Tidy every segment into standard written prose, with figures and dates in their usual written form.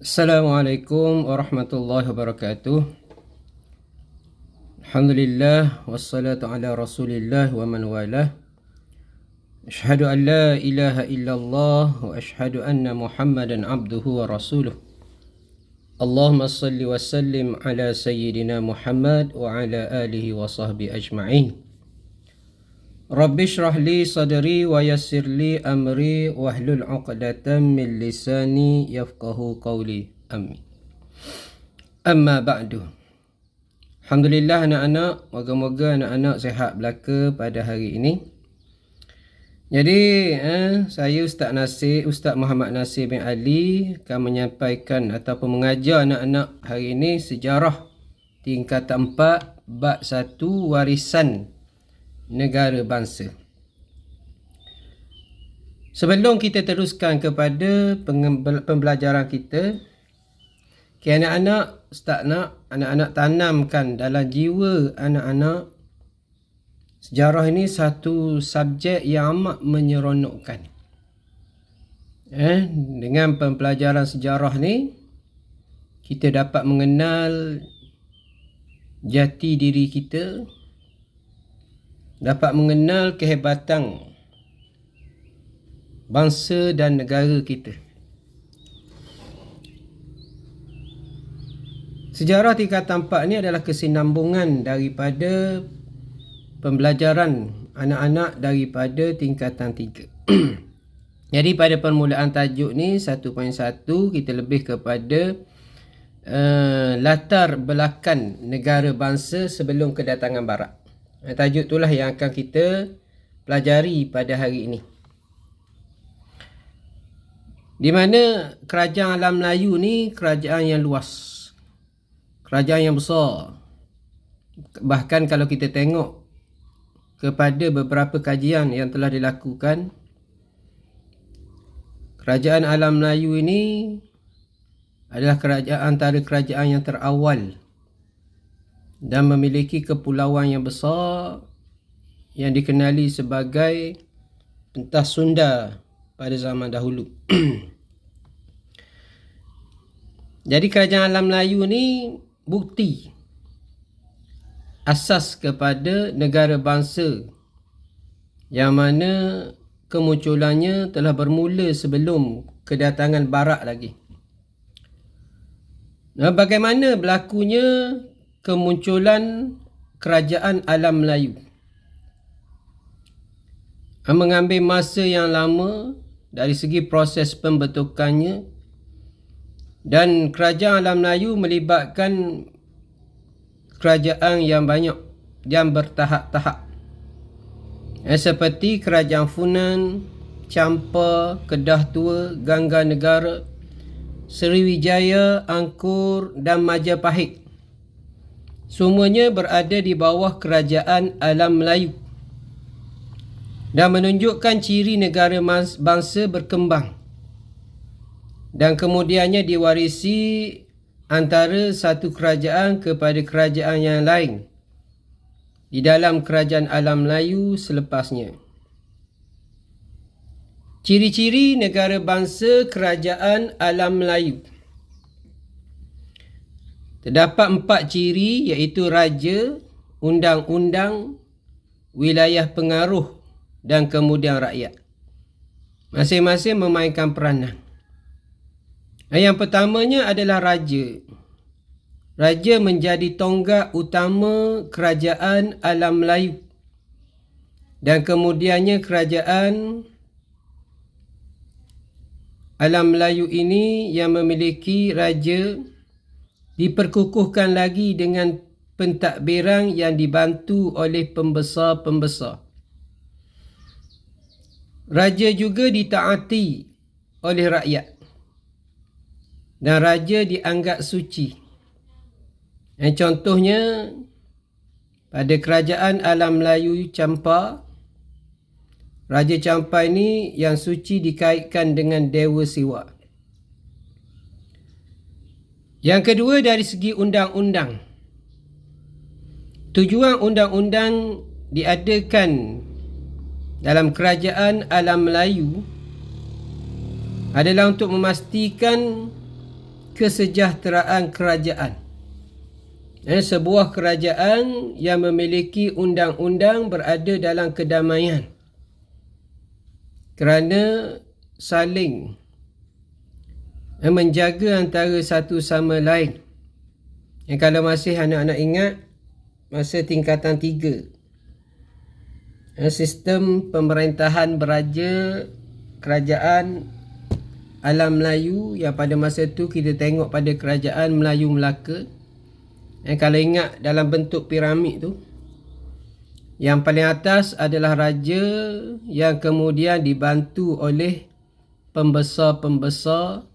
Assalamualaikum warahmatullahi wabarakatuh. Alhamdulillah wassalatu ala Rasulillah wa man walah. Asyhadu an la ilaha illallah wa asyhadu anna Muhammadan abduhu wa rasuluh. Allahumma salli wa sallim ala sayyidina Muhammad wa ala alihi wa sahbihi ajma'in. Rabbi shrah li sadri wa yassir li amri wahlul 'uqdatam min lisani yafqahu qawli. Amin. Amma ba'du. Alhamdulillah anak-anak, moga-moga anak-anak sihat belaka pada hari ini. Jadi saya Ustaz Muhammad Nasir bin Ali akan menyampaikan ataupun mengajar anak-anak hari ini sejarah tingkatan 4 bab 1 warisan negara bangsa. Sebelum kita teruskan kepada pembelajaran kita, anak-anak Ustaz nak anak-anak tanamkan dalam jiwa anak-anak sejarah ini satu subjek yang amat menyeronokkan. Dengan pembelajaran sejarah ni kita dapat mengenal jati diri kita, dapat mengenal kehebatan bangsa dan negara kita. Sejarah tingkatan 4 ni adalah kesinambungan daripada pembelajaran anak-anak daripada tingkatan 3. Jadi pada permulaan tajuk ni 1.1 kita lebih kepada latar belakang negara bangsa sebelum kedatangan barat. Tajuk itulah yang akan kita pelajari pada hari ini. Di mana kerajaan alam Melayu ni kerajaan yang luas. Kerajaan yang besar. Bahkan kalau kita tengok kepada beberapa kajian yang telah dilakukan, kerajaan alam Melayu ini adalah antara kerajaan yang terawal dan memiliki kepulauan yang besar yang dikenali sebagai pentas Sunda pada zaman dahulu. Jadi kerajaan alam Melayu ni bukti asas kepada negara bangsa yang mana kemunculannya telah bermula sebelum kedatangan barat lagi. Nah, bagaimana berlakunya kemunculan kerajaan alam Melayu? Mengambil masa yang lama dari segi proses pembentukannya, dan kerajaan alam Melayu melibatkan kerajaan yang banyak yang bertahap-tahap, seperti kerajaan Funan, Champa, Kedah Tua, Gangga Negara, Sriwijaya, Angkor dan Majapahit. Semuanya berada di bawah kerajaan alam Melayu dan menunjukkan ciri negara bangsa berkembang dan kemudiannya diwarisi antara satu kerajaan kepada kerajaan yang lain di dalam kerajaan alam Melayu selepasnya. Ciri-ciri negara bangsa kerajaan alam Melayu. Terdapat 4 ciri, iaitu raja, undang-undang, wilayah pengaruh dan kemudian rakyat. Masing-masing memainkan peranan. Yang pertamanya adalah raja. Raja menjadi tonggak utama kerajaan alam Melayu. Dan kemudiannya kerajaan alam Melayu ini yang memiliki raja diperkukuhkan lagi dengan pentadbiran yang dibantu oleh pembesar-pembesar. Raja juga ditaati oleh rakyat. Dan raja dianggap suci. Contohnya pada kerajaan alam Melayu Champa, Raja Champa ini yang suci dikaitkan dengan Dewa Siwa. Yang kedua, dari segi undang-undang. Tujuan undang-undang diadakan dalam kerajaan alam Melayu adalah untuk memastikan kesejahteraan kerajaan. Sebuah kerajaan yang memiliki undang-undang berada dalam kedamaian kerana saling menjaga antara satu sama lain. Kalau masih anak-anak ingat, masa tingkatan 3, sistem pemerintahan beraja kerajaan alam Melayu, yang pada masa tu kita tengok pada kerajaan Melayu Melaka. Kalau ingat dalam bentuk piramid tu, yang paling atas adalah raja yang kemudian dibantu oleh pembesar-pembesar,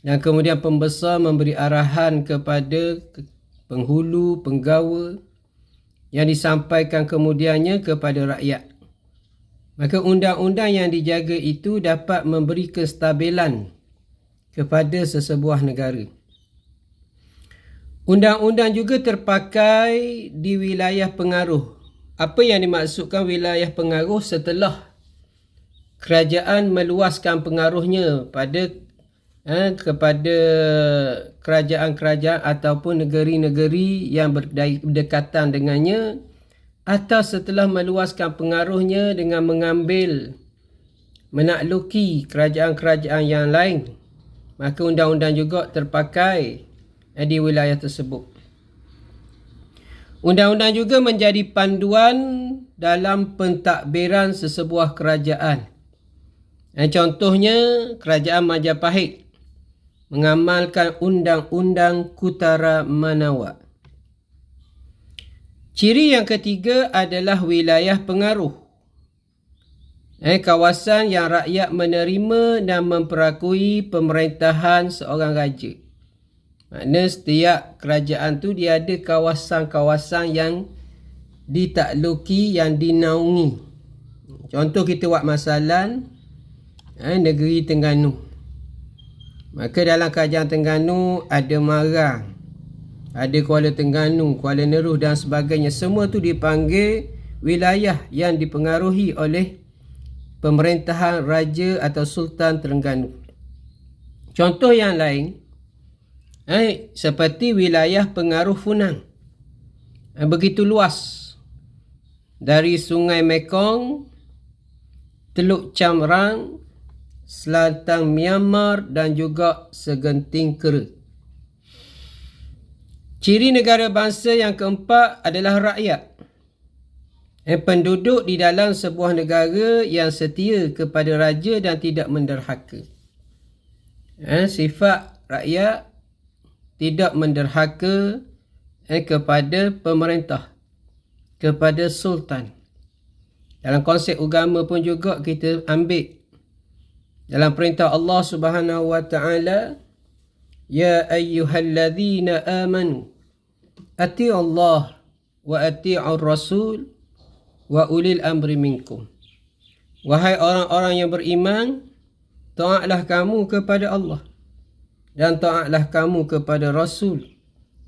dan kemudian pembesar memberi arahan kepada penghulu, penggawa, yang disampaikan kemudiannya kepada rakyat. Maka undang-undang yang dijaga itu dapat memberi kestabilan kepada sesebuah negara. Undang-undang juga terpakai di wilayah pengaruh. Apa yang dimaksudkan wilayah pengaruh? Setelah kerajaan meluaskan pengaruhnya kepada kerajaan-kerajaan ataupun negeri-negeri yang berdekatan dengannya, atau setelah meluaskan pengaruhnya dengan menakluki kerajaan-kerajaan yang lain, maka undang-undang juga terpakai di wilayah tersebut. Undang-undang juga menjadi panduan dalam pentadbiran sesebuah kerajaan. Contohnya, kerajaan Majapahit mengamalkan Undang-Undang Kutara Manawa. Ciri yang ketiga adalah wilayah pengaruh. Kawasan yang rakyat menerima dan memperakui pemerintahan seorang raja. Maknanya setiap kerajaan tu dia ada kawasan-kawasan yang ditakluki, yang dinaungi. Contoh kita buat masalan negeri Terengganu. Maka dalam kerajaan Terengganu ada Marang, ada Kuala Terengganu, Kuala Neruh dan sebagainya. Semua tu dipanggil wilayah yang dipengaruhi oleh pemerintahan Raja atau Sultan Terengganu. Contoh yang lain, seperti wilayah pengaruh Funang. Begitu luas. Dari Sungai Mekong, Teluk Cam-Rang, Selatan Myanmar dan juga segenting Kera. Ciri negara bangsa yang keempat adalah rakyat. Penduduk di dalam sebuah negara yang setia kepada raja dan tidak menderhaka. Sifat rakyat tidak menderhaka kepada pemerintah, kepada sultan. Dalam konsep agama pun juga kita ambil dalam perintah Allah Subhanahu wa taala, ya ayyuhallazina amanu atii'u Allah wa atii'ur rasul wa ulil amri minkum. Wahai orang-orang yang beriman, taatlah kamu kepada Allah, dan taatlah kamu kepada Rasul,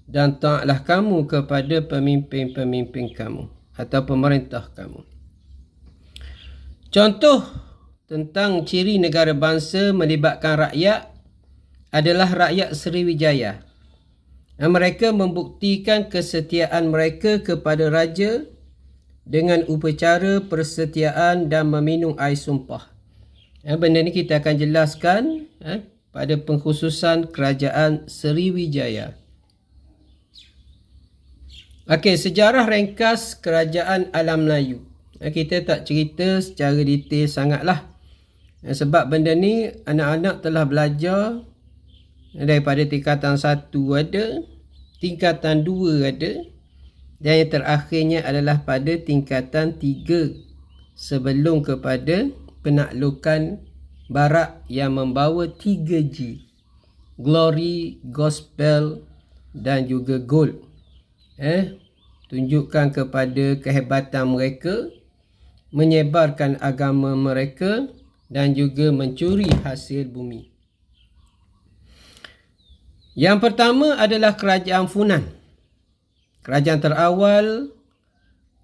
dan taatlah kamu kepada pemimpin-pemimpin kamu atau pemerintah kamu. Contoh tentang ciri negara bangsa melibatkan rakyat adalah rakyat Sriwijaya. Mereka membuktikan kesetiaan mereka kepada raja dengan upacara persetiaan dan meminum air sumpah. Benda ni kita akan jelaskan pada pengkhususan kerajaan Sriwijaya. Okey, sejarah ringkas kerajaan alam Melayu. Kita tak cerita secara detail sangatlah. Sebab benda ni anak-anak telah belajar daripada tingkatan 1 ada, tingkatan 2 ada, dan yang terakhirnya adalah pada tingkatan 3 sebelum kepada penaklukan Barat yang membawa 3G, Glory, Gospel dan juga Gold. Tunjukkan kepada kehebatan mereka, menyebarkan agama mereka dan juga mencuri hasil bumi. Yang pertama adalah kerajaan Funan. Kerajaan terawal,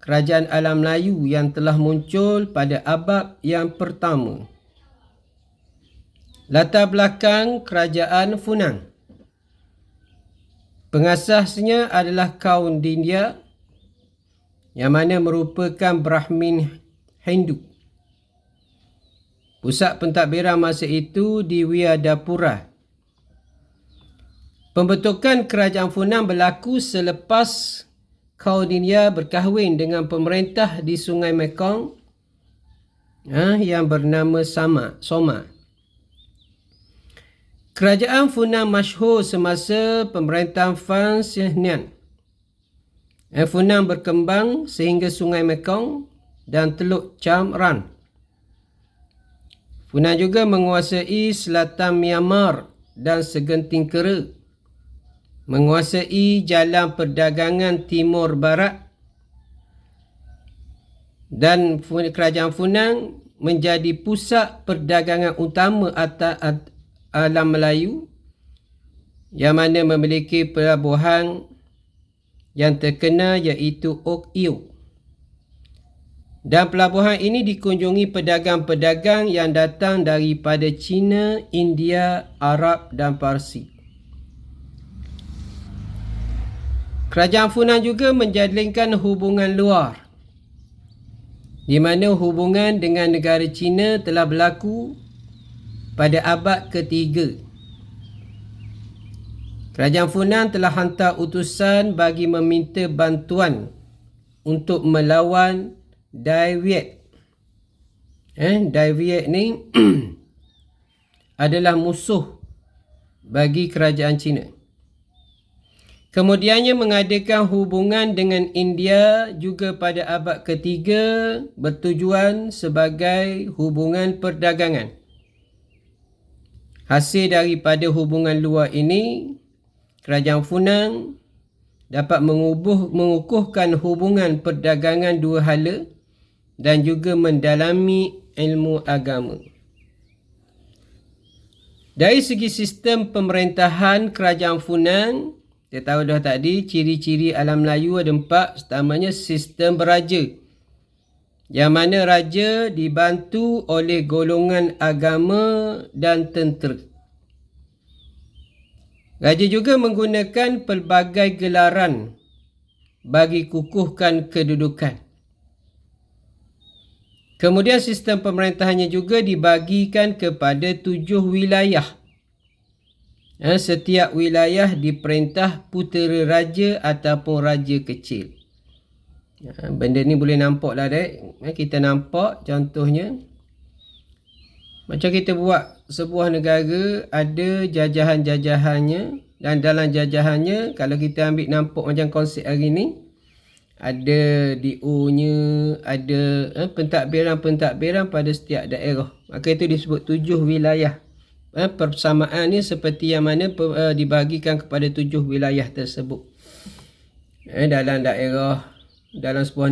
kerajaan alam Melayu yang telah muncul pada abad yang pertama. Latar belakang kerajaan Funan. Pengasasnya adalah kaum Dindia yang mana merupakan Brahmin Hindu. Pusat pentadbiran masa itu di Wiyadapura. Pembentukan kerajaan Funan berlaku selepas kaum Dindia berkahwin dengan pemerintah di Sungai Mekong yang bernama Soma. Kerajaan Funan masyhur semasa pemerintahan Fan Xi-Nian. Funan berkembang sehingga Sungai Mekong dan Teluk Cam Ran. Funan juga menguasai selatan Myanmar dan segenting Kera, menguasai jalan perdagangan timur barat, dan kerajaan Funan menjadi pusat perdagangan utama alam Melayu yang mana memiliki pelabuhan yang terkenal iaitu Ok Yew. Dan pelabuhan ini dikunjungi pedagang-pedagang yang datang daripada China, India, Arab dan Parsi. Kerajaan Funan juga menjalinkan hubungan luar, di mana hubungan dengan negara China telah berlaku pada abad ke-3. Kerajaan Funan telah hantar utusan bagi meminta bantuan untuk melawan Dai Viet. Dai Viet ni adalah musuh bagi kerajaan China. Kemudiannya mengadakan hubungan dengan India juga pada abad ke-3 bertujuan sebagai hubungan perdagangan. Hasil daripada hubungan luar ini, kerajaan Funan dapat mengukuhkan hubungan perdagangan dua hala dan juga mendalami ilmu agama. Dari segi sistem pemerintahan kerajaan Funan, kita tahu dah tadi ciri-ciri alam Melayu ada 4. Pertamanya sistem beraja, yang mana raja dibantu oleh golongan agama dan tentera. Raja juga menggunakan pelbagai gelaran bagi kukuhkan kedudukan. Kemudian sistem pemerintahannya juga dibagikan kepada 7 wilayah. Setiap wilayah diperintah putera raja ataupun raja kecil. Benda ni boleh nampak lah dek. Kita nampak contohnya, macam kita buat sebuah negara ada jajahan-jajahannya, dan dalam jajahannya kalau kita ambil nampak macam konsep hari ni, ada DO-nya, ada pentadbiran-pentadbiran pada setiap daerah. Maka itu disebut 7 wilayah. Persamaan ni seperti yang mana dibagikan kepada 7 wilayah tersebut. Dalam daerah, dalam sebuah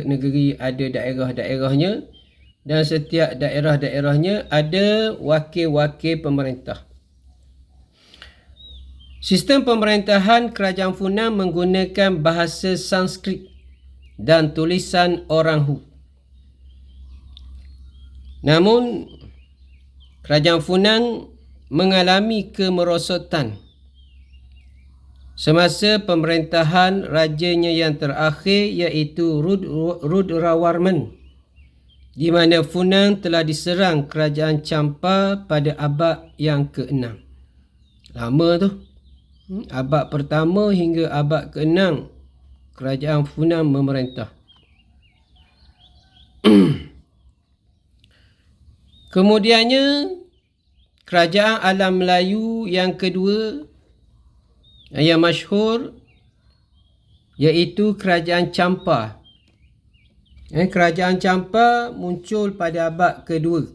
negeri ada daerah-daerahnya, dan setiap daerah-daerahnya ada wakil-wakil pemerintah. Sistem pemerintahan kerajaan Funan menggunakan bahasa Sanskrit dan tulisan orang Hu. Namun, kerajaan Funan mengalami kemerosotan semasa pemerintahan rajanya yang terakhir iaitu Rudrawarman, di mana Funan telah diserang kerajaan Champa pada abad yang ke-6. Lama tu. Abad pertama hingga abad ke-6 kerajaan Funan memerintah. Kemudiannya kerajaan alam Melayu yang kedua yang masyhur iaitu kerajaan Champa. Kerajaan Champa muncul pada abad kedua.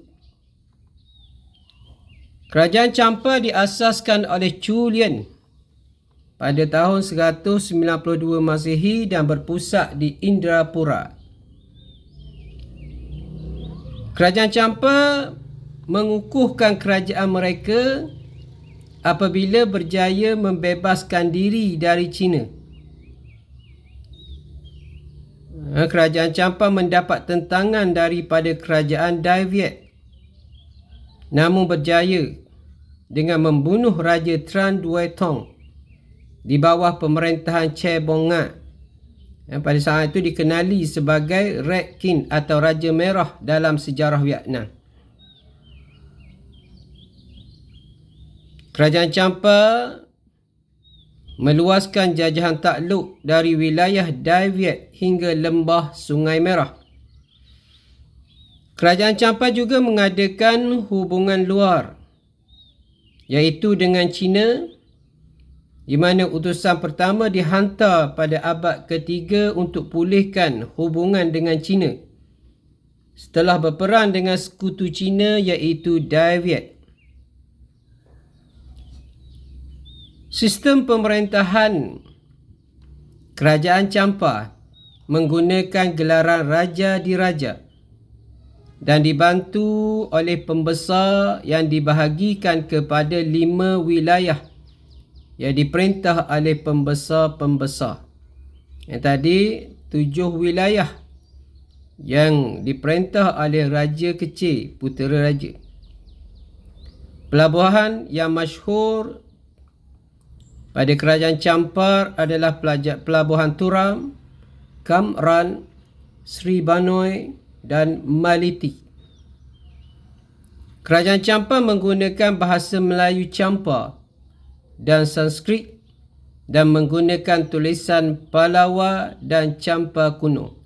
Kerajaan Champa diasaskan oleh Chu Lien pada tahun 192 Masehi dan berpusat di Indrapura. Kerajaan Champa mengukuhkan kerajaan mereka apabila berjaya membebaskan diri dari China. Kerajaan Champa mendapat tentangan daripada kerajaan Dai Viet, namun berjaya dengan membunuh Raja Tran Due Tong di bawah pemerintahan Che Bonga. Pada saat itu dikenali sebagai Red King atau Raja Merah dalam sejarah Vietnam. Kerajaan Champa meluaskan jajahan takluk dari wilayah Dai Viet hingga lembah Sungai Merah. Kerajaan Champa juga mengadakan hubungan luar, iaitu dengan China, di mana utusan pertama dihantar pada abad ketiga untuk pulihkan hubungan dengan China setelah berperang dengan sekutu China iaitu Dai Viet. Sistem pemerintahan Kerajaan Champa menggunakan gelaran Raja Diraja dan dibantu oleh pembesar yang dibahagikan kepada 5 wilayah yang diperintah oleh pembesar-pembesar. Yang tadi 7 wilayah yang diperintah oleh Raja Kecil, Putera Raja. Pelabuhan yang masyhur pada Kerajaan Champa adalah Pelabuhan Turam, Cam Ranh, Sri Banoi dan Maliti. Kerajaan Champa menggunakan bahasa Melayu Champa dan Sanskrit dan menggunakan tulisan Palawa dan Champa kuno.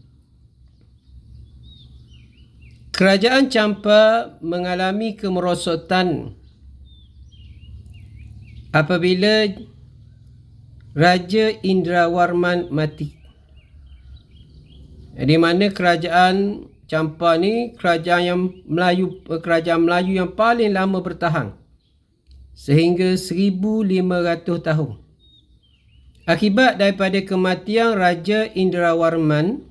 Kerajaan Champa mengalami kemerosotan apabila Raja Indrawarman mati. Di mana kerajaan Champa ni kerajaan Melayu yang paling lama bertahan sehingga 1500 tahun. Akibat daripada kematian Raja Indrawarman,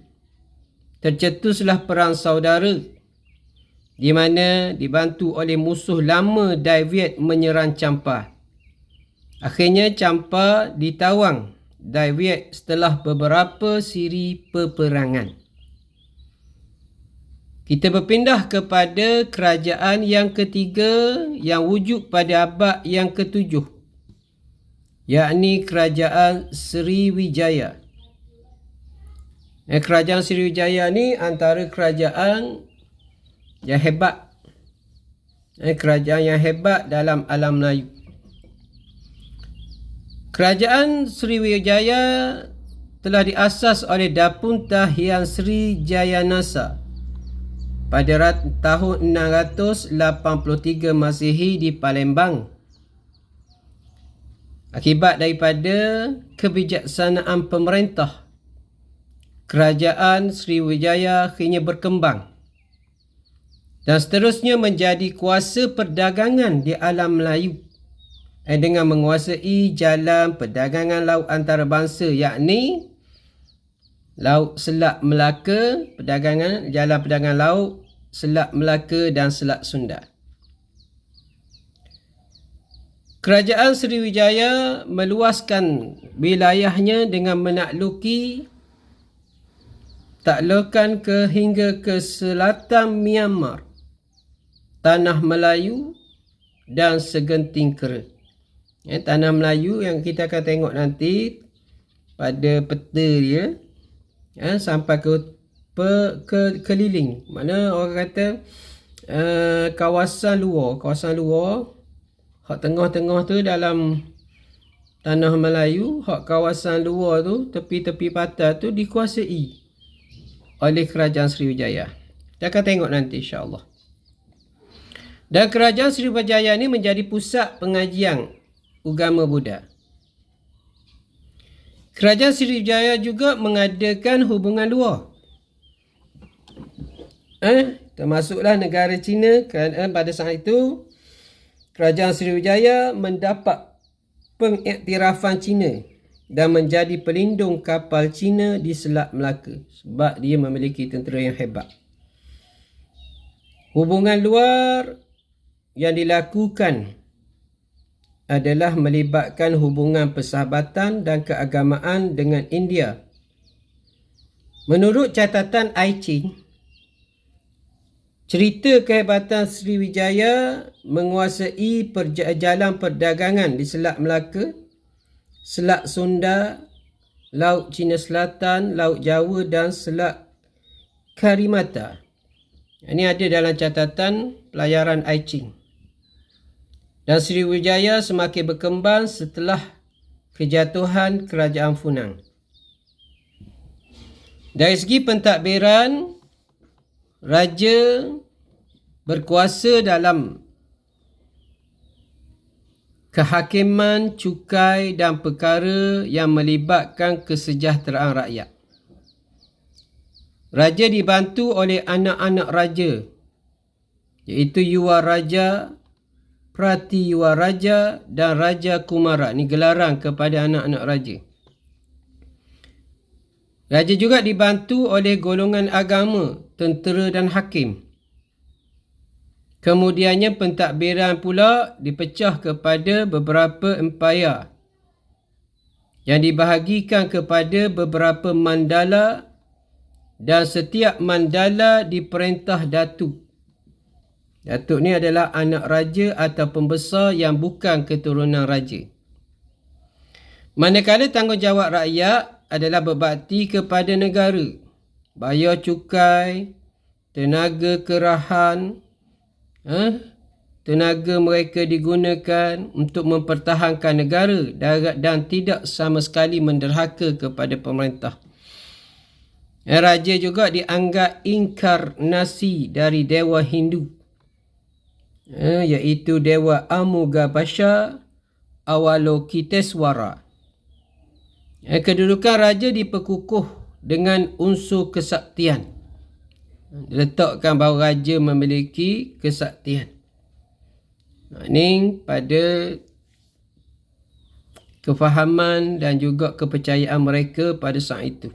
tercetuslah perang saudara di mana dibantu oleh musuh lama Dai Viet menyerang Champa. Akhirnya Champa ditawang Dai Viet setelah beberapa siri peperangan. Kita berpindah kepada kerajaan yang ketiga yang wujud pada abad yang ke-7, yakni Kerajaan Sriwijaya. Kerajaan Sriwijaya ni antara kerajaan yang hebat. Kerajaan yang hebat dalam alam Melayu. Kerajaan Sriwijaya telah diasas oleh Dapunta Hyang Sri Jayanasa pada tahun 683 Masihi di Palembang. Akibat daripada kebijaksanaan pemerintah, Kerajaan Sriwijaya akhirnya berkembang dan seterusnya menjadi kuasa perdagangan di alam Melayu dengan menguasai jalan perdagangan laut antarabangsa, yakni Laut Selat Melaka, jalan perdagangan laut Selat Melaka dan Selat Sunda. Kerajaan Sriwijaya meluaskan wilayahnya dengan menakluki taklukan hingga ke selatan Myanmar, Tanah Melayu dan Segenting Kera. Tanah Melayu yang kita akan tengok nanti pada peta dia, sampai ke keliling. Mana orang kata kawasan luar hak tengah-tengah tu dalam Tanah Melayu, hak kawasan luar tu, tepi-tepi patah tu dikuasai oleh Kerajaan Sriwijaya. Kita akan tengok nanti insya-Allah. Dan Kerajaan Sriwijaya ni menjadi pusat pengajian agama Buddha. Kerajaan Sriwijaya juga mengadakan hubungan luar. Termasuklah negara China, kerana pada saat itu Kerajaan Sriwijaya mendapat pengiktirafan China dan menjadi pelindung kapal China di Selat Melaka sebab dia memiliki tentera yang hebat. Hubungan luar yang dilakukan adalah melibatkan hubungan persahabatan dan keagamaan dengan India. Menurut catatan I Ching, cerita kehebatan Sriwijaya menguasai jalan perdagangan di Selat Melaka Selat Sunda, Laut Cina Selatan, Laut Jawa dan Selat Karimata. Ini ada dalam catatan pelayaran I Ching. Dan Sriwijaya semakin berkembang setelah kejatuhan Kerajaan Funang. Dari segi pentadbiran, raja berkuasa dalam kehakiman, cukai dan perkara yang melibatkan kesejahteraan rakyat. Raja dibantu oleh anak-anak raja, iaitu Yuwa Raja, Prati Yuwa Raja dan Raja Kumara. Ini gelaran kepada anak-anak raja. Raja juga dibantu oleh golongan agama, tentera dan hakim. Kemudiannya pentadbiran pula dipecah kepada beberapa empayar yang dibahagikan kepada beberapa mandala dan setiap mandala diperintah datuk. Datuk ni adalah anak raja atau pembesar yang bukan keturunan raja. Manakala tanggungjawab rakyat adalah berbakti kepada negara, bayar cukai, tenaga kerahan, tenaga mereka digunakan untuk mempertahankan negara dan tidak sama sekali menderhaka kepada pemerintah. Raja juga dianggap inkarnasi dari dewa Hindu, iaitu Dewa Amugabhasha Avalokiteswara. Kedudukan raja diperkukuh dengan unsur kesaktian. Diletakkan bahawa raja memiliki kesaktian. Ini pada kefahaman dan juga kepercayaan mereka pada saat itu.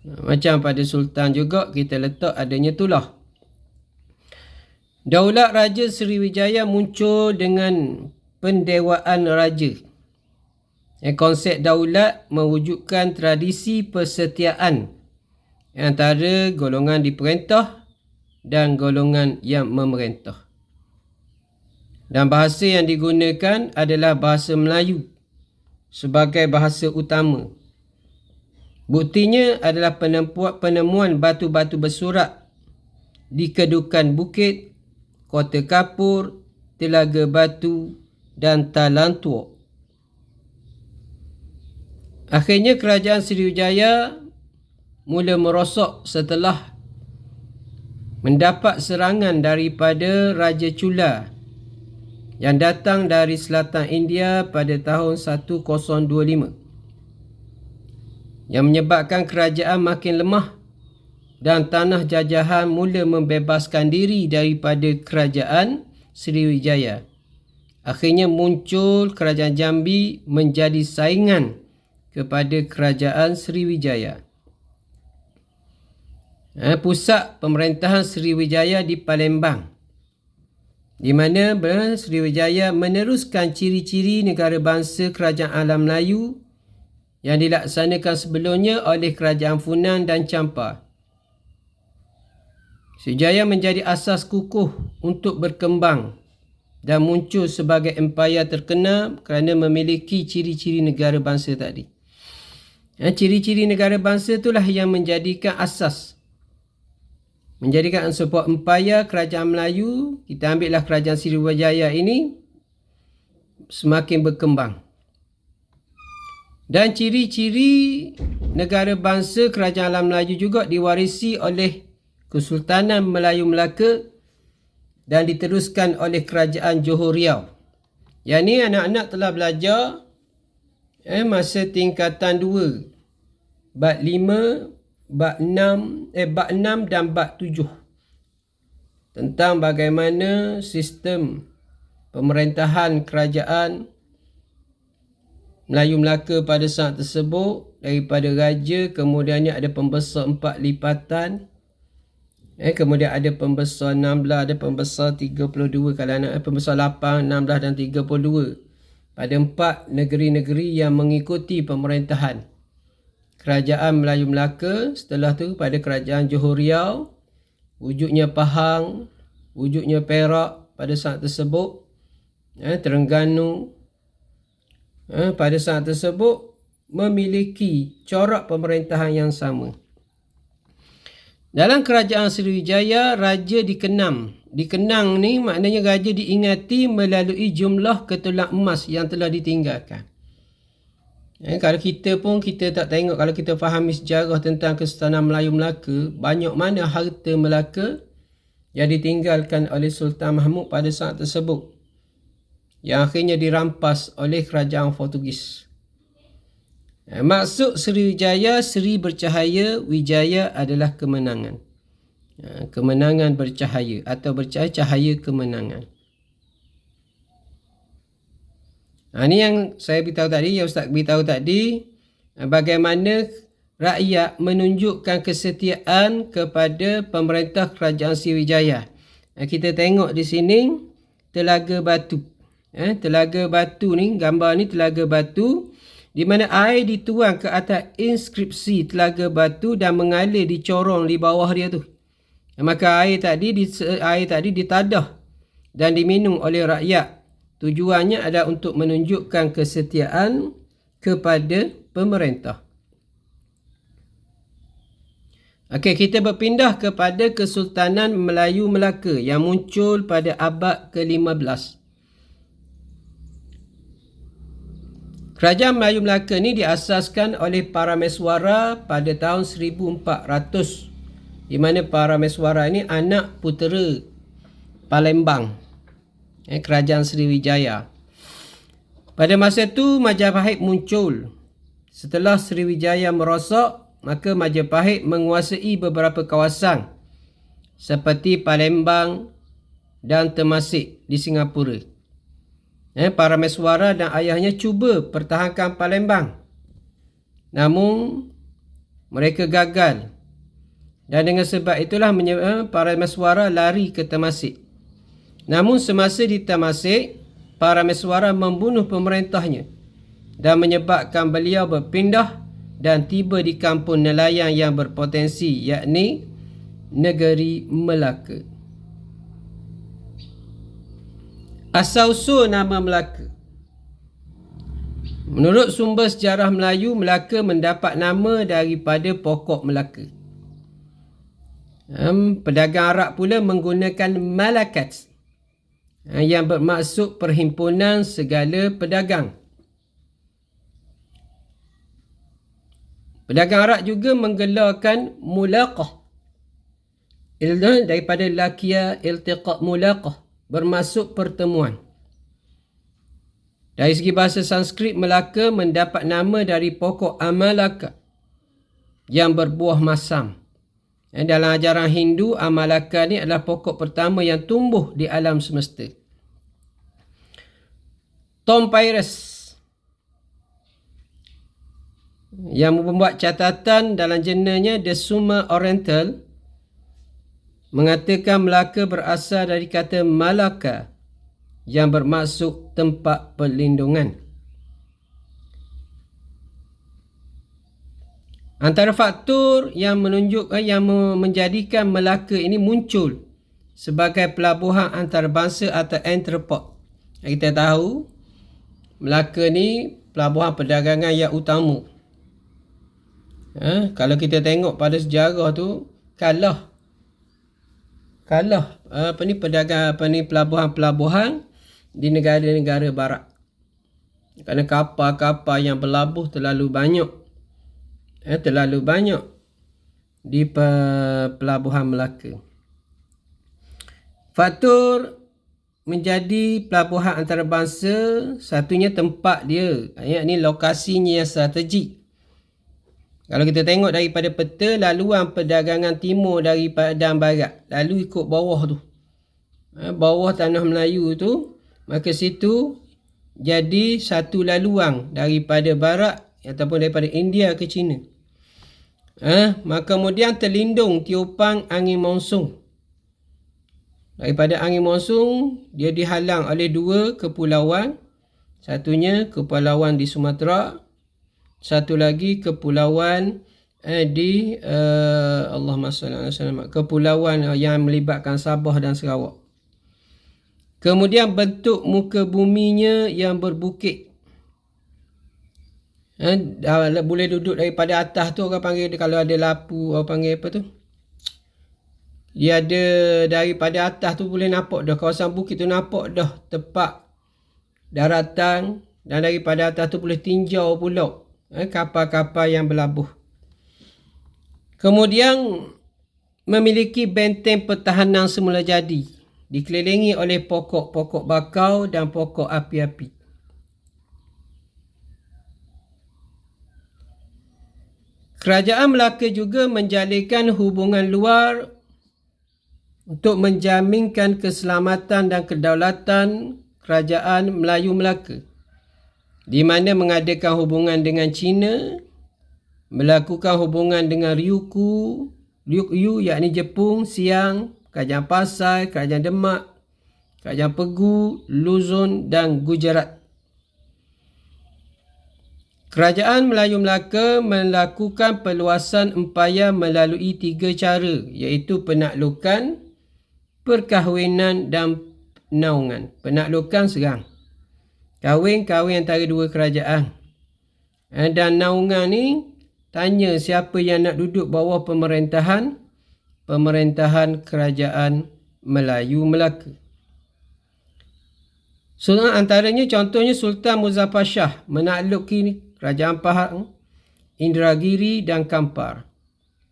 Macam pada sultan juga kita letak adanya tulah. Daulat Raja Sriwijaya muncul dengan pendewaan raja. Konsep daulat mewujudkan tradisi persetiaan antara golongan diperintah dan golongan yang memerintah. Dan bahasa yang digunakan adalah bahasa Melayu sebagai bahasa utama. Buktinya adalah penemuan batu-batu bersurat di kedukan bukit, Kota Kapur, Telaga Batu dan Talantua. Akhirnya kerajaan Sriwijaya mula merosok setelah mendapat serangan daripada Raja Chula yang datang dari selatan India pada tahun 1025, yang menyebabkan kerajaan makin lemah dan tanah jajahan mula membebaskan diri daripada kerajaan Sriwijaya. Akhirnya muncul kerajaan Jambi menjadi saingan kepada kerajaan Sriwijaya. Pusat pemerintahan Sriwijaya di Palembang, di mana Sriwijaya meneruskan ciri-ciri negara bangsa kerajaan alam Melayu yang dilaksanakan sebelumnya oleh kerajaan Funan dan Champa. Sriwijaya menjadi asas kukuh untuk berkembang dan muncul sebagai empayar terkenal kerana memiliki ciri-ciri negara bangsa tadi. Ciri-ciri negara bangsa itulah yang menjadikan asas, menjadikan sebuah empayar kerajaan Melayu. Kita ambillah kerajaan Sriwijaya ini semakin berkembang. Dan ciri-ciri negara bangsa kerajaan alam Melayu juga diwarisi oleh Kesultanan Melayu Melaka dan diteruskan oleh kerajaan Johor Riau. Yang ni anak-anak telah belajar masa tingkatan 2, bab 5, bab 6 dan bab 7 tentang bagaimana sistem pemerintahan kerajaan Melayu Melaka pada saat tersebut, daripada raja, kemudiannya ada pembesar 4 lipatan, kemudian ada pembesar 16, ada pembesar 32 kalau anak, pembesar 8, 16 dan 32 pada 4 negeri-negeri yang mengikuti pemerintahan kerajaan Melayu Melaka. Setelah tu pada kerajaan Johor Riau, wujudnya Pahang, wujudnya Perak pada saat tersebut, Terengganu, pada saat tersebut memiliki corak pemerintahan yang sama. Dalam kerajaan Sriwijaya, raja dikenang. Dikenang ni maknanya raja diingati melalui jumlah ketulang emas yang telah ditinggalkan. Kalau kita pun kita tak tengok, kalau kita fahami sejarah tentang Kesultanan Melayu Melaka, banyak mana harta Melaka yang ditinggalkan oleh Sultan Mahmud pada saat tersebut, yang akhirnya dirampas oleh kerajaan Portugis. Maksud Sriwijaya, Sri bercahaya, Wijaya adalah kemenangan. Kemenangan bercahaya atau bercahaya kemenangan. Ini yang saya beritahu tadi, yang Ustaz beritahu tadi, bagaimana rakyat menunjukkan kesetiaan kepada pemerintah kerajaan Sriwijaya. Kita tengok di sini Telaga Batu. Telaga Batu ni, gambar ni Telaga Batu, di mana air dituang ke atas inskripsi Telaga Batu dan mengalir di corong di bawah dia tu. Maka air tadi ditadah dan diminum oleh rakyat. Tujuannya adalah untuk menunjukkan kesetiaan kepada pemerintah. Okey, kita berpindah kepada Kesultanan Melayu Melaka yang muncul pada abad ke-15. Kerajaan Melayu Melaka ni diasaskan oleh Parameswara pada tahun 1400, di mana Parameswara ini anak putera Palembang, kerajaan Sriwijaya. Pada masa itu Majapahit muncul. Setelah Sriwijaya merosak, maka Majapahit menguasai beberapa kawasan seperti Palembang dan Temasek di Singapura. Parameswara dan ayahnya cuba pertahankan Palembang, namun mereka gagal, dan dengan sebab itulah Parameswara lari ke Temasek. Namun semasa di Temasek, Parameswara membunuh pemerintahnya dan menyebabkan beliau berpindah dan tiba di kampung nelayan yang berpotensi, yakni negeri Melaka. Asal-usul nama Melaka. Menurut sumber sejarah Melayu, Melaka mendapat nama daripada pokok Melaka. Pedagang Arab pula menggunakan Malakat, yang bermaksud perhimpunan segala pedagang. Pedagang Arab juga menggelarkan mulaqah daripada laqiya iltiqa mulaqah, bermaksud pertemuan. Dari segi bahasa Sanskrit, Melaka mendapat nama dari pokok Amalaka yang berbuah masam. Dalam ajaran Hindu, Amalaka ni adalah pokok pertama yang tumbuh di alam semesta. Tom Pires yang membuat catatan dalam jurnalnya The Summa Oriental mengatakan Melaka berasal dari kata Malaka yang bermaksud tempat perlindungan. Antara faktor yang menjadikan Melaka ini muncul sebagai pelabuhan antarabangsa atau entrepot. Kita tahu Melaka ni pelabuhan perdagangan yang utama. Kalau kita tengok pada sejarah tu, kalah pelabuhan-pelabuhan di negara-negara barat. Kerana kapal-kapal yang berlabuh terlalu banyak di pelabuhan Melaka. Faktor menjadi pelabuhan antarabangsa, satunya tempat dia, yakni lokasinya yang strategik. Kalau kita tengok daripada peta laluan perdagangan timur daripada dan barat, lalu ikut bawah tu, bawah tanah Melayu tu, maka situ jadi satu laluan daripada barat ataupun daripada India ke China. Maka kemudian terlindung tiupan angin monsun. Daripada angin monsun, dia dihalang oleh dua kepulauan. Satunya kepulauan di Sumatera, satu lagi kepulauan di kepulauan yang melibatkan Sabah dan Sarawak. Kemudian bentuk muka buminya yang berbukit. Boleh duduk daripada atas tu, orang panggil, kalau ada lapu, orang panggil apa tu, dia ada daripada atas tu boleh nampak dah kawasan bukit tu, nampak dah tepak daratan, dan daripada atas tu boleh tinjau pula kapal-kapal yang berlabuh. Kemudian memiliki benteng pertahanan semula jadi, dikelilingi oleh pokok-pokok bakau dan pokok api-api. Kerajaan Melaka juga menjalinkan hubungan luar untuk menjaminkan keselamatan dan kedaulatan kerajaan Melayu Melaka, di mana mengadakan hubungan dengan China, melakukan hubungan dengan Ryukyu yakni Jepun, Siang, Kerajaan Pasai, Kerajaan Demak, Kerajaan Pegu, Luzon dan Gujarat. Kerajaan Melayu Melaka melakukan perluasan empayar melalui 3 cara, iaitu penaklukan, perkahwinan dan naungan. Penaklukan serang, kahwin antara 2 kerajaan. Dan naungan ni tanya siapa yang nak duduk bawah pemerintahan kerajaan Melayu Melaka. Antaranya contohnya Sultan Muzaffar Shah menakluki Kerajaan Pahang, Indragiri dan Kampar.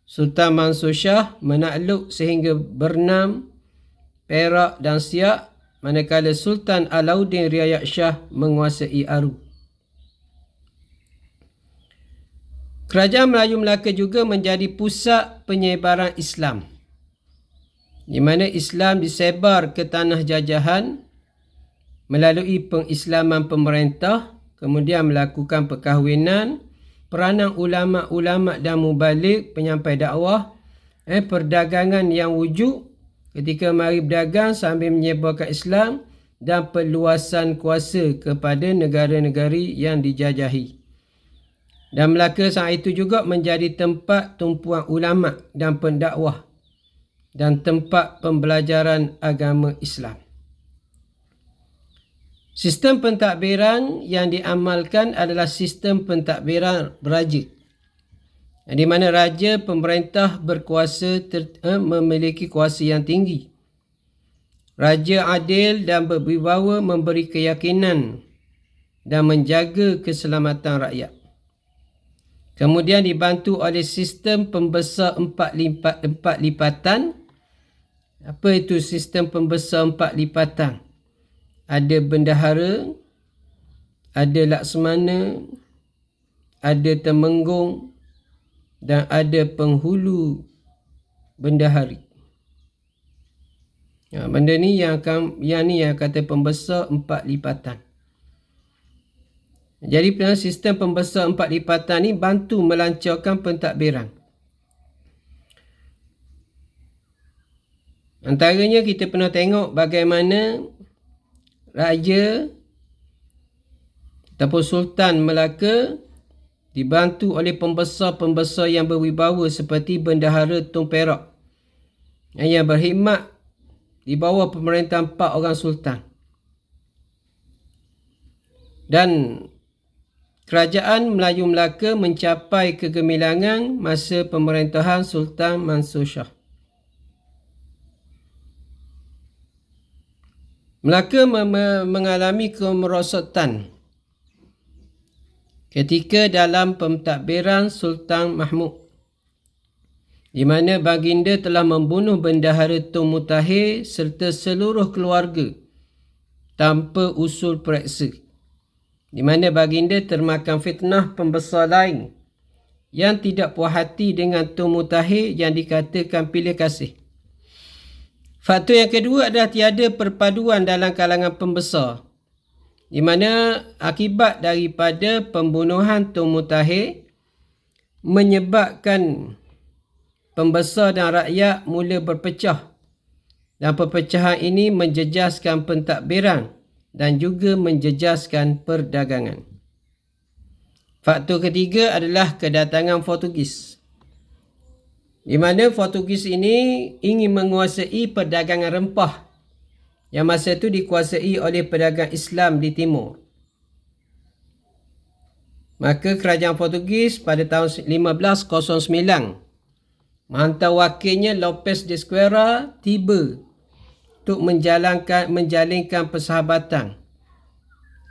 Sultan Mansur Shah menakluk sehingga Bernam, Perak dan Siak, manakala Sultan Alauddin Riayat Shah menguasai Aru. Kerajaan Melayu Melaka juga menjadi pusat penyebaran Islam, di mana Islam disebar ke tanah jajahan melalui pengislaman pemerintah, kemudian melakukan perkahwinan, peranan ulama-ulama dan mubalik, penyampai dakwah, perdagangan yang wujud ketika mari berdagang sambil menyebarkan Islam, dan perluasan kuasa kepada negara-negara yang dijajahi. Dan Melaka saat itu juga menjadi tempat tumpuan ulama dan pendakwah dan tempat pembelajaran agama Islam. Sistem pentadbiran yang diamalkan adalah sistem pentadbiran beraja, di mana raja pemerintah berkuasa memiliki kuasa yang tinggi. Raja adil dan berwibawa, memberi keyakinan dan menjaga keselamatan rakyat. Kemudian dibantu oleh sistem pembesar empat lipatan. Apa itu sistem pembesar 4 lipatan? Ada bendahara, ada laksmana, ada temenggung dan ada penghulu bendahari. Benda ni yang kata pembesar 4 lipatan. Jadi sistem pembesar 4 lipatan ni bantu melancarkan pentadbiran. Antaranya kita pernah tengok bagaimana Raja ataupun Sultan Melaka dibantu oleh pembesar-pembesar yang berwibawa seperti Bendahara Tun Perak yang berkhidmat di bawah pemerintahan 4 orang Sultan. Dan kerajaan Melayu Melaka mencapai kegemilangan masa pemerintahan Sultan Mansur Shah. Melaka mengalami kemerosotan ketika dalam pentadbiran Sultan Mahmud, di mana baginda telah membunuh Bendahara Tun Mutahir serta seluruh keluarga tanpa usul periksa, di mana baginda termakan fitnah pembesar lain yang tidak puas hati dengan Tun Mutahir yang dikatakan pilih kasih. Faktor yang kedua adalah tiada perpaduan dalam kalangan pembesar, di mana akibat daripada pembunuhan Tun Mutahir menyebabkan pembesar dan rakyat mula berpecah, dan perpecahan ini menjejaskan pentadbiran dan juga menjejaskan perdagangan. Faktor ketiga adalah kedatangan Portugis, di mana Portugis ini ingin menguasai perdagangan rempah yang masa itu dikuasai oleh pedagang Islam di timur. Maka kerajaan Portugis pada tahun 1509 menghantar wakilnya Lopes de Esquerra tiba untuk menjalinkan persahabatan.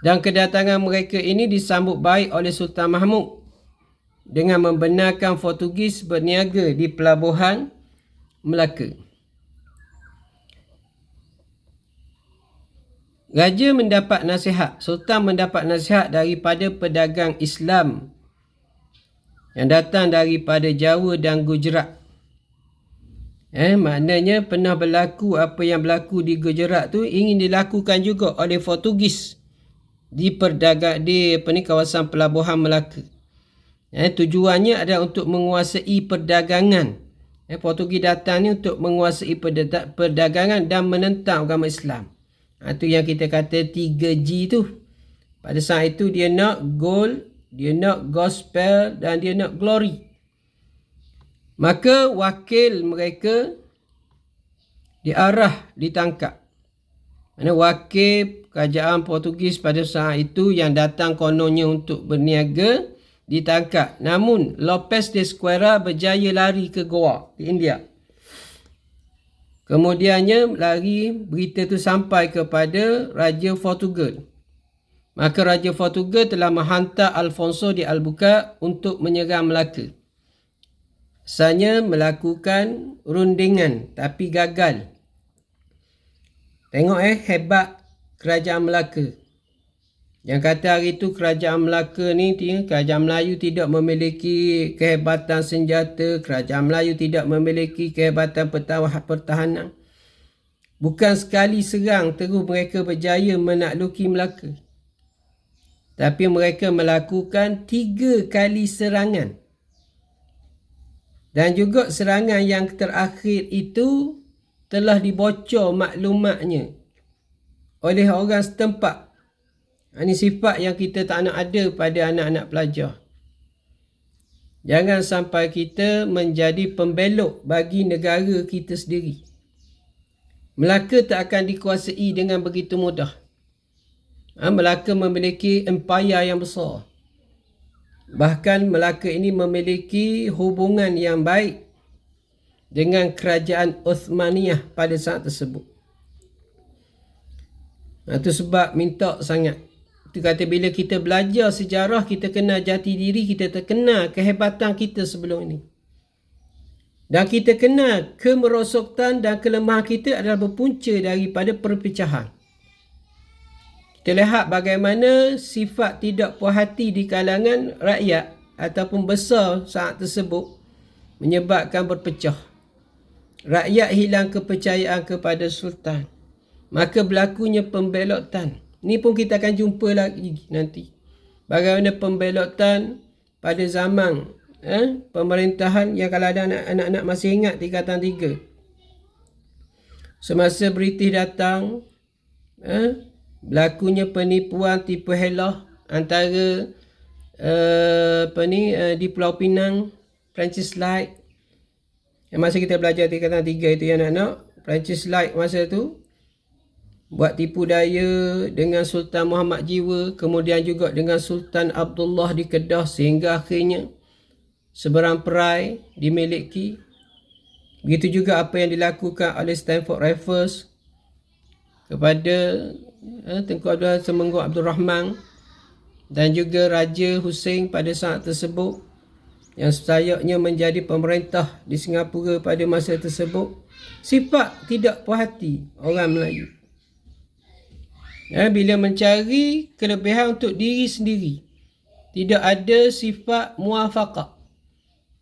Dan kedatangan mereka ini disambut baik oleh Sultan Mahmud dengan membenarkan Portugis berniaga di pelabuhan Melaka. Raja mendapat nasihat, Sultan mendapat nasihat daripada pedagang Islam yang datang daripada Jawa dan Gujarat. Maknanya pernah berlaku apa yang berlaku di Gujarat tu ingin dilakukan juga oleh Portugis di kawasan pelabuhan Melaka. Tujuannya adalah untuk menguasai perdagangan. Portugis datang ni untuk menguasai perdagangan dan menentang agama Islam. Itu yang kita kata 3G tu. Pada saat itu dia nak gold, dia nak gospel dan dia nak glory. Maka wakil mereka diarah ditangkap. Wakil kerajaan Portugis pada saat itu yang datang kononnya untuk berniaga ditangkap. Namun Lopes de Esquerra berjaya lari ke Goa di India. Kemudiannya berita itu sampai kepada Raja Portugal. Maka Raja Portugal telah menghantar Alfonso de Albuquerque untuk menyerang Melaka. Asalnya melakukan rundingan tapi gagal. Tengok hebat kerajaan Melaka. Yang kata hari itu kerajaan Melaka ni, kerajaan Melayu tidak memiliki kehebatan senjata, kerajaan Melayu tidak memiliki kehebatan pertahanan. Bukan sekali serang terus mereka berjaya menakluki Melaka. Tapi mereka melakukan 3 kali serangan. Dan juga serangan yang terakhir itu telah dibocor maklumatnya oleh orang setempat. Ini sifat yang kita tak nak ada pada anak-anak pelajar. Jangan sampai kita menjadi pembelok bagi negara kita sendiri. Melaka tak akan dikuasai dengan begitu mudah. Melaka memiliki empayar yang besar. Bahkan Melaka ini memiliki hubungan yang baik dengan kerajaan Uthmaniyah pada saat tersebut. Itu sebab minta sangat. Itu kata bila kita belajar sejarah, kita kenal jati diri, kita terkenal kehebatan kita sebelum ini. Dan kita kenal kemerosokan dan kelemahan kita adalah berpunca daripada perpecahan. Kita lihat bagaimana sifat tidak puas hati di kalangan rakyat ataupun besar saat tersebut menyebabkan berpecah. Rakyat hilang kepercayaan kepada Sultan. Maka berlakunya pembelotan. Ini pun kita akan jumpa lagi nanti. Bagaimana pembelotan pada zaman pemerintahan yang kalau ada anak-anak masih ingat Tingkatan 3. Semasa British datang, berlakunya penipuan tipu helah antara di Pulau Pinang, Francis Light. Yang masa kita belajar Tingkatan 3 itu ya anak-anak, Francis Light masa tu buat tipu daya dengan Sultan Muhammad Jiwa, kemudian juga dengan Sultan Abdullah di Kedah, sehingga akhirnya seberang perai dimiliki. Begitu juga apa yang dilakukan oleh Stanford Raffles kepada Tengku Semengguk Abdul Rahman dan juga Raja Hussein pada saat tersebut yang selayaknya menjadi pemerintah di Singapura pada masa tersebut. Sifat tidak puas hati orang Melayu. Bila mencari kelebihan untuk diri sendiri, tidak ada sifat muafaqah,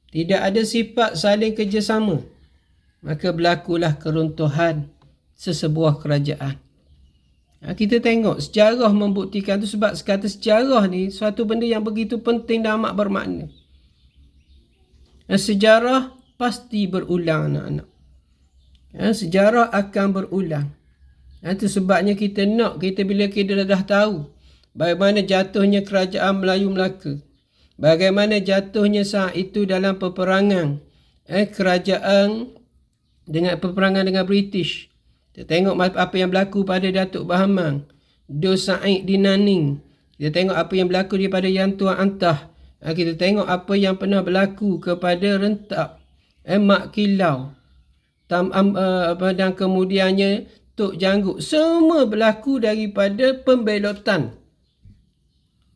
tidak ada sifat saling kerjasama, maka berlakulah keruntuhan sesebuah kerajaan. Kita tengok sejarah membuktikan tu, sebab kata sejarah ni suatu benda yang begitu penting dan amat bermakna. Sejarah pasti berulang anak-anak. Sejarah akan berulang. Itu sebabnya kita bila kita dah tahu bagaimana jatuhnya kerajaan Melayu Melaka, bagaimana jatuhnya saat itu dalam peperangan kerajaan dengan British. Kita tengok apa yang berlaku pada Datuk Bahamang, Dor Said di Naning, Kita tengok apa yang berlaku daripada Yang Tuan Antah. Kita tengok apa yang pernah berlaku kepada Rentak, Mak Kilau, dan kemudiannya Tok Janggut. Semua berlaku daripada pembelotan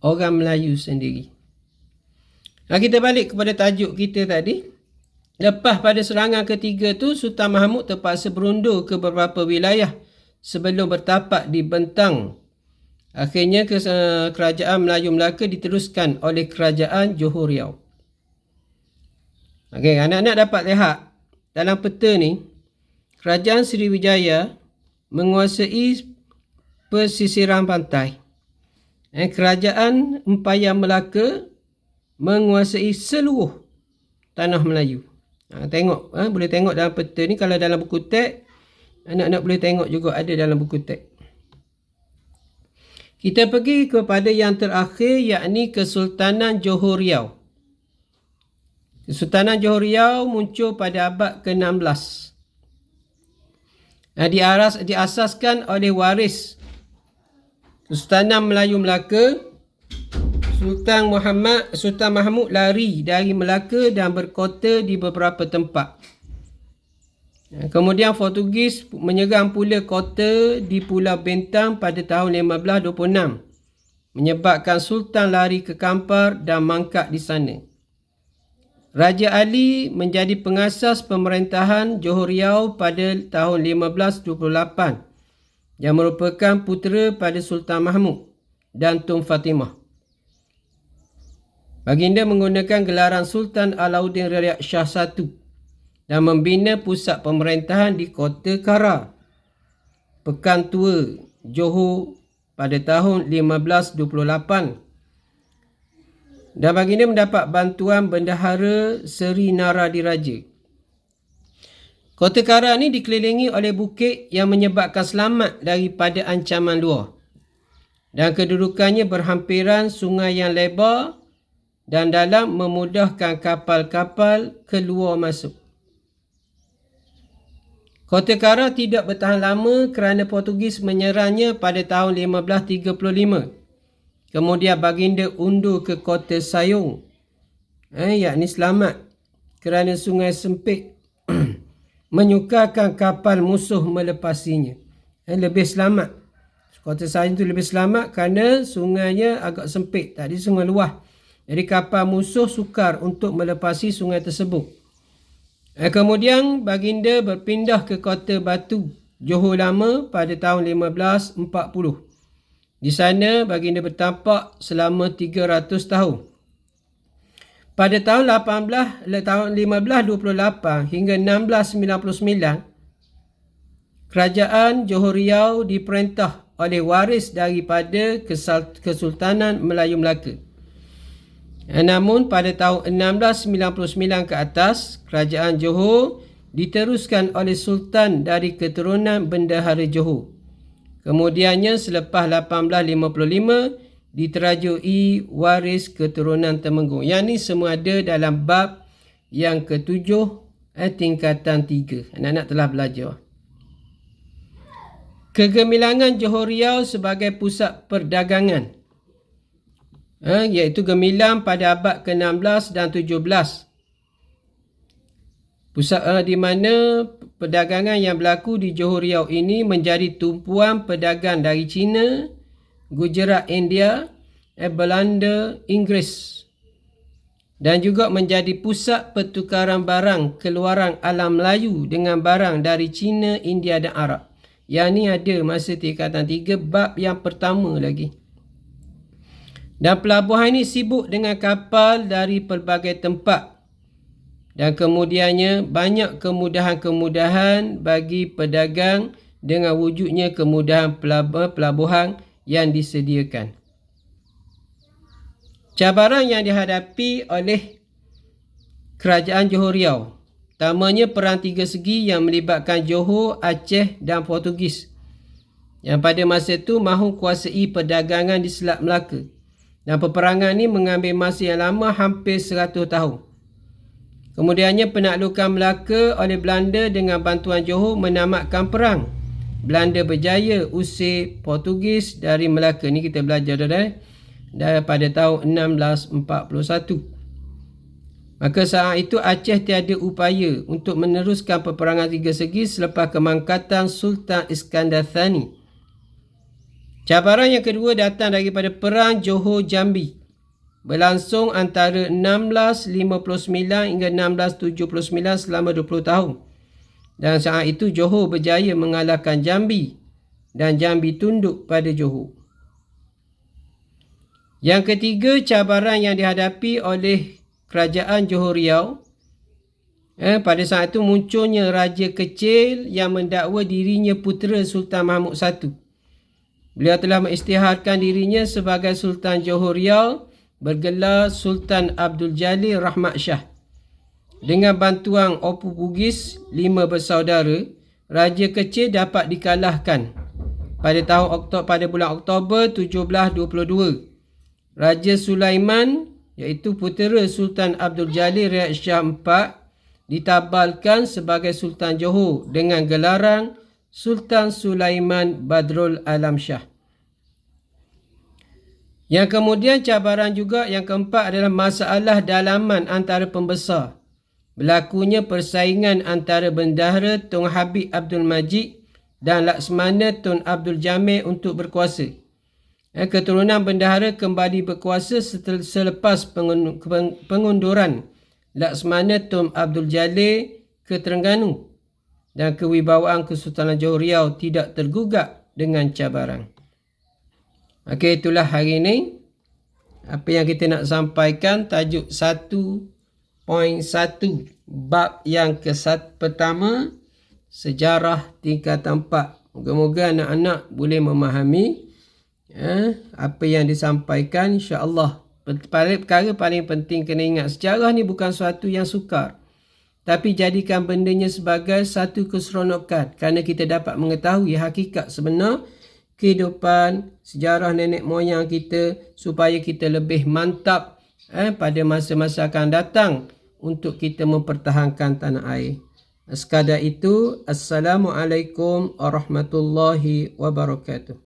orang Melayu sendiri. Kita balik kepada tajuk kita tadi. Lepas pada serangan ketiga tu, Sultan Mahmud terpaksa berundur ke beberapa wilayah sebelum bertapak di Bentang. Akhirnya kerajaan Melayu Melaka diteruskan oleh kerajaan Johor Riau. Anak-anak dapat lihat dalam peta ni, kerajaan Sriwijaya menguasai pesisiran pantai. Kerajaan Empayar Melaka menguasai seluruh tanah Melayu. Tengok, boleh tengok dalam peta ni. Kalau dalam buku teks, anak-anak boleh tengok juga ada dalam buku teks. Kita pergi kepada yang terakhir, yakni Kesultanan Johor Riau. Kesultanan Johor Riau muncul pada abad ke-16. Diasaskan oleh waris Kesultanan Melayu Melaka, Sultan Mahmud lari dari Melaka dan berkota di beberapa tempat. Kemudian Portugis menyerang pula kota di Pulau Bentang pada tahun 1526, menyebabkan Sultan lari ke Kampar dan mangkat di sana. Raja Ali menjadi pengasas pemerintahan Johor Riau pada tahun 1528 yang merupakan putera pada Sultan Mahmud dan Tun Fatimah. Baginda menggunakan gelaran Sultan Alauddin Riyad Shah I dan membina pusat pemerintahan di Kota Kara, Pekan Tua, Johor pada tahun 1528. Dan baginda mendapat bantuan Bendahara Seri Naradiraja. Kota Kara ni dikelilingi oleh bukit yang menyebabkan selamat daripada ancaman luar. Dan kedudukannya berhampiran sungai yang lebar dan dalam, memudahkan kapal-kapal keluar masuk. Kota Kara tidak bertahan lama kerana Portugis menyerangnya pada tahun 1535. Kemudian baginda undur ke Kota Sayong, yakni selamat kerana sungai sempit menyukarkan kapal musuh melepasinya. Lebih selamat. Kota Sayong itu lebih selamat kerana sungainya agak sempit, tak ada sungai luas. Jadi kapal musuh sukar untuk melepasi sungai tersebut. Kemudian baginda berpindah ke Kota Batu, Johor Lama pada tahun 1540. Di sana baginda bertapak selama 300 tahun. Pada tahun 1528 hingga 1699, kerajaan Johor Riau diperintah oleh waris daripada Kesultanan Melayu Melaka. Namun pada tahun 1699 ke atas, kerajaan Johor diteruskan oleh Sultan dari keturunan Bendahara Johor. Kemudiannya selepas 1855 diterajui waris keturunan Temenggung. Yang ni semua ada dalam bab yang ke-7 tingkatan 3. Anak-anak telah belajar. Kegemilangan Johor Riau sebagai pusat perdagangan, iaitu gemilang pada abad ke-16 dan 17. Pusat di mana perdagangan yang berlaku di Johor Riau ini menjadi tumpuan pedagang dari China, Gujarat, India, Belanda, Inggeris, dan juga menjadi pusat pertukaran barang keluaran alam Melayu dengan barang dari China, India dan Arab. Yang ni ada masa tingkatan 3 bab yang pertama lagi. Dan pelabuhan ini sibuk dengan kapal dari pelbagai tempat. Dan kemudiannya banyak kemudahan-kemudahan bagi pedagang dengan wujudnya kemudahan pelabuhan yang disediakan. Cabaran yang dihadapi oleh kerajaan Johor Riau, utamanya perang tiga segi yang melibatkan Johor, Aceh dan Portugis, yang pada masa itu mahu kuasai perdagangan di Selat Melaka. Dan peperangan ini mengambil masa yang lama, hampir 100 tahun. Kemudiannya penaklukan Melaka oleh Belanda dengan bantuan Johor menamatkan perang. Belanda berjaya usir Portugis dari Melaka. Ni kita belajar dah. pada tahun 1641. Maka saat itu Aceh tiada upaya untuk meneruskan peperangan tiga segi selepas kemangkatan Sultan Iskandar Thani. Cabaran yang kedua datang daripada Perang Johor Jambi, berlangsung antara 1659 hingga 1679 selama 20 tahun. Dan saat itu Johor berjaya mengalahkan Jambi dan Jambi tunduk pada Johor. Yang ketiga, cabaran yang dihadapi oleh Kerajaan Johor Riau. Pada saat itu munculnya raja kecil yang mendakwa dirinya putera Sultan Mahmud I. Beliau telah mengisytiharkan dirinya sebagai Sultan Johor Riau, bergelar Sultan Abdul Jalil Rahmat Shah. Dengan bantuan Opu Bugis, 5 bersaudara, raja kecil dapat dikalahkan. Pada bulan Oktober 1722, Raja Sulaiman, iaitu putera Sultan Abdul Jalil Rahmat Shah IV, ditabalkan sebagai Sultan Johor dengan gelaran Sultan Sulaiman Badrul Alam Shah. Yang kemudian cabaran juga yang keempat adalah masalah dalaman antara pembesar. Berlakunya persaingan antara Bendahara Tun Habib Abdul Majid dan Laksmana Tun Abdul Jamil untuk berkuasa. Keturunan Bendahara kembali berkuasa selepas pengunduran Laksmana Tun Abdul Jalil ke Terengganu, dan kewibawaan Kesultanan Johor Riau tidak tergugat dengan cabaran. Okey, itulah hari ini apa yang kita nak sampaikan, tajuk 1.1 bab yang pertama, sejarah tingkatan 4. Moga-moga anak-anak boleh memahami apa yang disampaikan, insya-Allah. Perkara paling penting kena ingat, sejarah ni bukan suatu yang sukar, tapi jadikan bendanya sebagai satu keseronokan, kerana kita dapat mengetahui hakikat sebenar kehidupan, sejarah nenek moyang kita, supaya kita lebih mantap pada masa-masa akan datang untuk kita mempertahankan tanah air. Sekadar itu, Assalamualaikum warahmatullahi wabarakatuh.